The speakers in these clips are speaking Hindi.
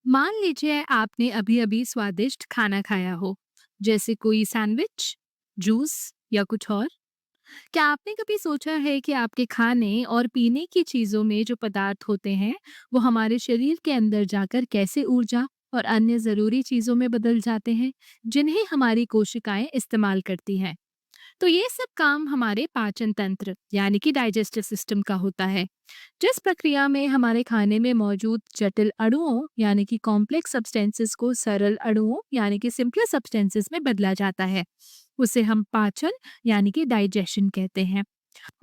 मान लीजिए आपने अभी-अभी स्वादिष्ट खाना खाया हो, जैसे कोई सैंडविच, जूस या कुछ और। क्या आपने कभी सोचा है कि आपके खाने और पीने की चीज़ों में जो पदार्थ होते हैं, वो हमारे शरीर के अंदर जाकर कैसे ऊर्जा और अन्य ज़रूरी चीज़ों में बदल जाते हैं, जिन्हें हमारी कोशिकाएँ इस्तेमाल करती हैं? तो ये सब काम हमारे पाचन तंत्र यानी कि डाइजेस्टिव सिस्टम का होता है। जिस प्रक्रिया में हमारे खाने में मौजूद जटिल अणुओं यानी कि कॉम्प्लेक्स सब्सटेंसेस को सरल अणुओं यानी कि सिंपल सब्सटेंसेस में बदला जाता है, उसे हम पाचन यानी कि डाइजेशन कहते हैं।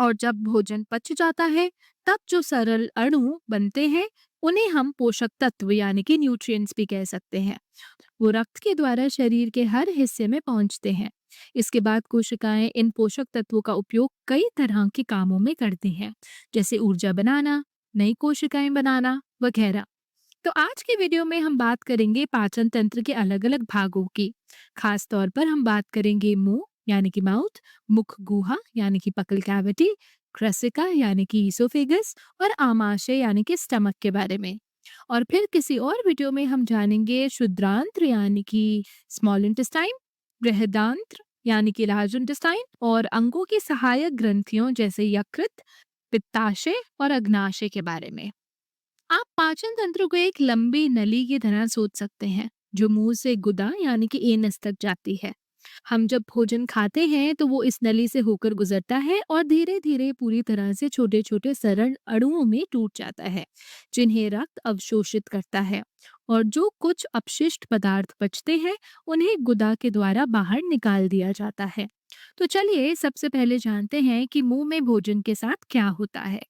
और जब भोजन पच जाता है, तब जो सरल अणु बनते हैं, उन्हें हम पोषक तत्व यानी कि न्यूट्रिएंट्स भी कह सकते हैं। वो रक्त के द्वारा शरीर के हर हिस्से में पहुंचते हैं। इसके बाद कोशिकाएं इन पोषक तत्वों का उपयोग कई तरह के कामों में करती हैं, जैसे ऊर्जा बनाना, नई कोशिकाएं बनाना वगैरह। तो आज के वीडियो में हम बात करेंगे पाचन तंत्र के अलग-अलग भागों की। खास तौर पर हम बात करेंगे मुंह यानी कि माउथ, मुख गुहा यानी कि पकल कैविटी, क्रसिका यानी कि ईसोफेगस और आमाशय यानी कि स्टमक के बारे में। और फिर किसी और वीडियो में हम जानेंगे शुद्रांत्र यानी कि स्मॉल इंटेस्टाइन, बृहदांत्र यानी कि लार्ज इंटेस्टाइन और अंगों की सहायक ग्रंथियों जैसे यकृत, पित्ताशय और अग्नाशय के बारे में। आप पाचन तंत्र को एक लंबी नली की तरह सोच सकते हैं, जो मुंह से गुदा यानी कि एनस तक जाती है। हम जब भोजन खाते हैं तो वो इस नली से होकर गुजरता है और धीरे धीरे पूरी तरह से छोटे छोटे सरल अणुओं में टूट जाता है, जिन्हें रक्त अवशोषित करता है। और जो कुछ अपशिष्ट पदार्थ बचते हैं, उन्हें गुदा के द्वारा बाहर निकाल दिया जाता है। तो चलिए सबसे पहले जानते हैं कि मुंह में भोजन के साथ क्या होता है।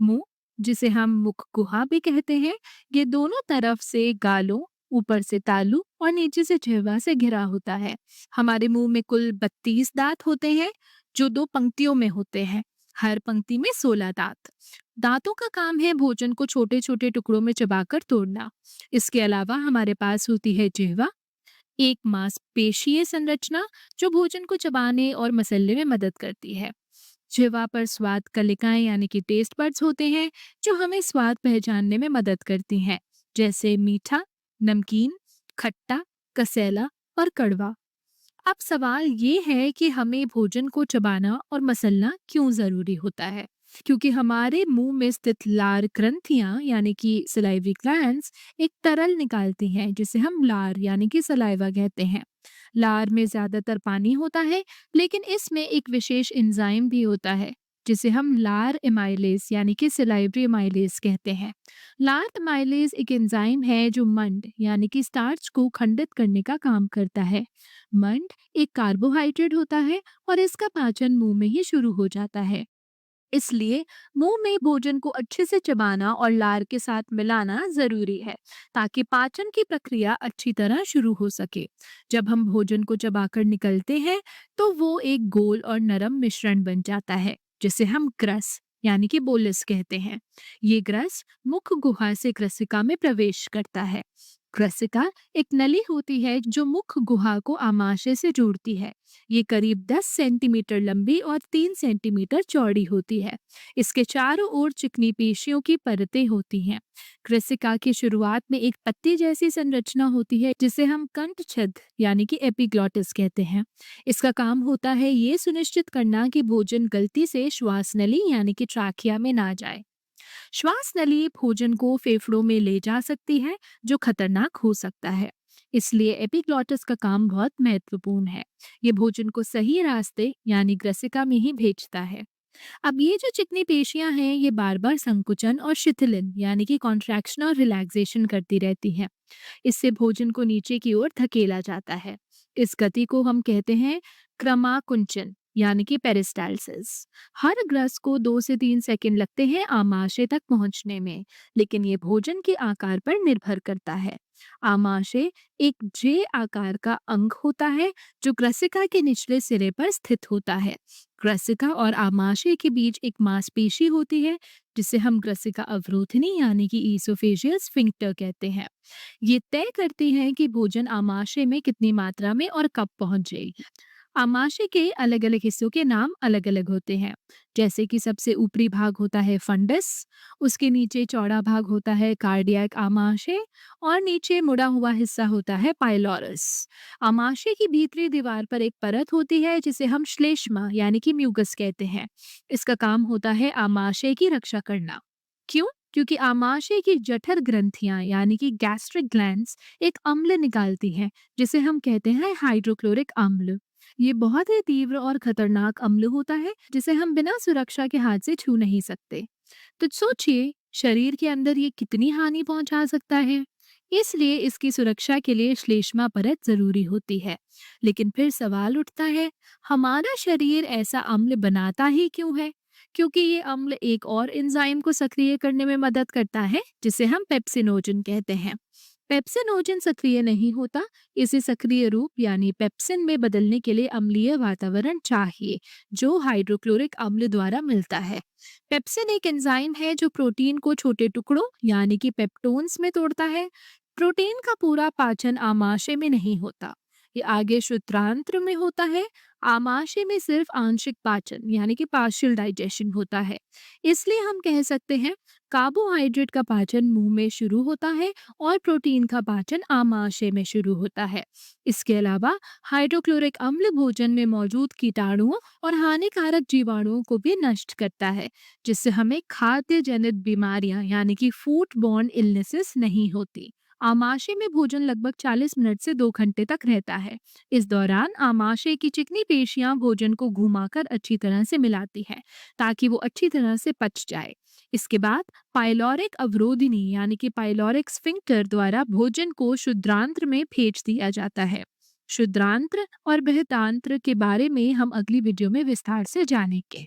मुंह, जिसे हम मुख गुहा भी कहते हैं, ये दोनों तरफ से गालों, ऊपर से तालू और नीचे से जिह्वा से घिरा होता है। हमारे मुंह में कुल 32 दांत होते हैं, जो दो पंक्तियों में होते हैं। हर पंक्ति में 16 दांत। दांतों का काम है भोजन को छोटे छोटे टुकड़ों में चबाकर तोड़ना। इसके अलावा हमारे पास होती है जिह्वा, एक मांसपेशीय संरचना जो भोजन को चबाने और मसलने में मदद करती है। जिह्वा पर स्वाद कलिकाएं यानी कि टेस्ट बड्स होते हैं, जो हमें स्वाद पहचानने में मदद करती हैं, जैसे मीठा, नमकीन, खट्टा, कसैला और कड़वा। अब सवाल ये है कि हमें भोजन को चबाना और मसलना क्यों जरूरी होता है। क्योंकि हमारे मुंह में स्थित लार ग्रंथियां यानी कि सलाइवरी ग्लैंड्स एक तरल निकालती हैं, जिसे हम लार यानी कि सलाइवा कहते हैं। लार में ज्यादातर पानी होता है, लेकिन इसमें एक विशेष एंजाइम भी होता है, जिसे हम लार एमाइलेज यानी कि सिलाइवरी एमाइलेज कहते हैं। लार एमाइलेज एक एंजाइम है जो मंड यानी कि स्टार्च को खंडित करने का काम करता है। मंड एक कार्बोहाइड्रेट होता है और इसका पाचन मुंह में ही शुरू हो जाता है। इसलिए मुंह में भोजन को अच्छे से चबाना और लार के साथ मिलाना जरूरी है, ताकि पाचन की प्रक्रिया अच्छी तरह शुरू हो सके। जब हम भोजन को चबाकर निकलते हैं, तो वो एक गोल और नरम मिश्रण बन जाता है, जिसे हम ग्रस यानी कि बोलस कहते हैं। ये ग्रस मुख गुहा से ग्रसिका में प्रवेश करता है। ग्रसिका एक नली होती है जो मुख गुहा को आमाशय से जोड़ती है। ये करीब 10 सेंटीमीटर लंबी और 3 सेंटीमीटर चौड़ी होती है। इसके चारों ओर चिकनी पेशियों की परतें होती हैं। कृशिका की शुरुआत में एक पत्ती जैसी संरचना होती है, जिसे हम कंठ छेद यानी कि एपिग्लॉटिस कहते हैं। इसका काम होता है ये सुनिश्चित करना कि भोजन गलती से श्वास नली यानी कि ट्रैकिया में ना जाए। श्वास नली भोजन को फेफड़ों में ले जा सकती है, जो खतरनाक हो सकता है। इसलिए एपिग्लॉटिस का काम बहुत महत्वपूर्ण है। ये भोजन को सही रास्ते यानी ग्रसिका में ही भेजता है। अब ये जो चिकनी पेशियां हैं, ये बार बार संकुचन और शिथिलन यानी कि कॉन्ट्रैक्शन और रिलैक्सेशन करती रहती हैं। इससे भोजन को नीचे की ओर धकेला जाता है। इस गति को हम कहते हैं क्रमाकुंचन यानी कि पेरिस्टालसिस। हर ग्रस को 2 से 3 सेकंड लगते हैं आमाशय तक पहुंचने में, लेकिन ये भोजन के आकार पर निर्भर करता है। आमाशय एक जे आकार का अंग होता है, जो ग्रसिका के निचले सिरे पर स्थित होता है। ग्रसिका और आमाशय के बीच एक मांसपेशी होती है, जिसे हम ग्रसिका अवरोधनी यानी कि ईसोफेजियल स्फिंक्टर कहते हैं। ये तय करती है कि भोजन आमाशय में कितनी मात्रा में और कब पहुंचे। आमाशय के अलग-अलग हिस्सों के नाम अलग-अलग होते हैं। जैसे कि सबसे ऊपरी भाग होता है फंडस, उसके नीचे चौड़ा भाग होता है कार्डियक आमाशय और नीचे मुड़ा हुआ हिस्सा होता है पाइलोरस। आमाशय की भीतरी दीवार पर एक परत होती है जिसे हम श्लेष्मा यानी कि म्यूकस कहते हैं। इसका काम होता है आमाशय की रक्षा करना। क्यों? क्योंकि आमाशय की जठर ग्रंथियां यानी कि गैस्ट्रिक ग्लैंड्स एक अम्ल निकालती हैं जिसे हम कहते हैं हाइड्रोक्लोरिक अम्ल। ये बहुत ही तीव्र और खतरनाक अम्ल होता है जिसे हम बिना सुरक्षा के हाथ से छू नहीं सकते। तो सोचिए, शरीर के अंदर ये कितनी हानि पहुंचा सकता है। इसलिए इसकी सुरक्षा के लिए श्लेष्मा परत जरूरी होती है। लेकिन फिर सवाल उठता है, हमारा शरीर ऐसा अम्ल बनाता ही क्यों है? क्योंकि ये अम्ल एक और एंजाइम को सक्रिय करने में मदद करता है जिसे हम पेप्सिनोजन कहते हैं। पेप्सिनोजन सक्रिय नहीं होता। इसे सक्रिय रूप यानी पेप्सिन में बदलने के लिए अम्लीय वातावरण चाहिए जो हाइड्रोक्लोरिक अम्ल द्वारा मिलता है। पेप्सिन एक एंजाइम है जो प्रोटीन को छोटे टुकड़ों यानी कि पेप्टोन्स में तोड़ता है। प्रोटीन का पूरा पाचन आमाशय में नहीं होता, ये आगे श्वेतांत्र में होता है। आमाशय में सिर्फ आंशिक पाचन यानी कि पार्शियल डाइजेशन होता है। इसलिए हम कह सकते हैं कार्बोहाइड्रेट का पाचन मुंह में शुरू होता है और प्रोटीन का पाचन आमाशय में शुरू होता है। इसके अलावा हाइड्रोक्लोरिक अम्ल भोजन में मौजूद कीटाणुओं और हानिकारक जीवाणुओं को भी नष्ट करता है, जिससे हमें खाद्य जनित बीमारियां यानी कि फूड बॉर्न इलनेसेस नहीं होती। आमाशय में भोजन लगभग 40 मिनट से 2 घंटे तक रहता है। इस दौरान आमाशय की चिकनी पेशियां भोजन को घुमाकर अच्छी तरह से मिलाती हैं ताकि वो अच्छी तरह से पच जाए। इसके बाद पाइलोरिक अवरोधिनी यानी कि पाइलोरिक स्फिंक्टर द्वारा भोजन को शुद्रांत्र में भेज दिया जाता है। शुद्रांत्र और बृहदांत्र के बारे में हम अगली वीडियो में विस्तार से जानेंगे।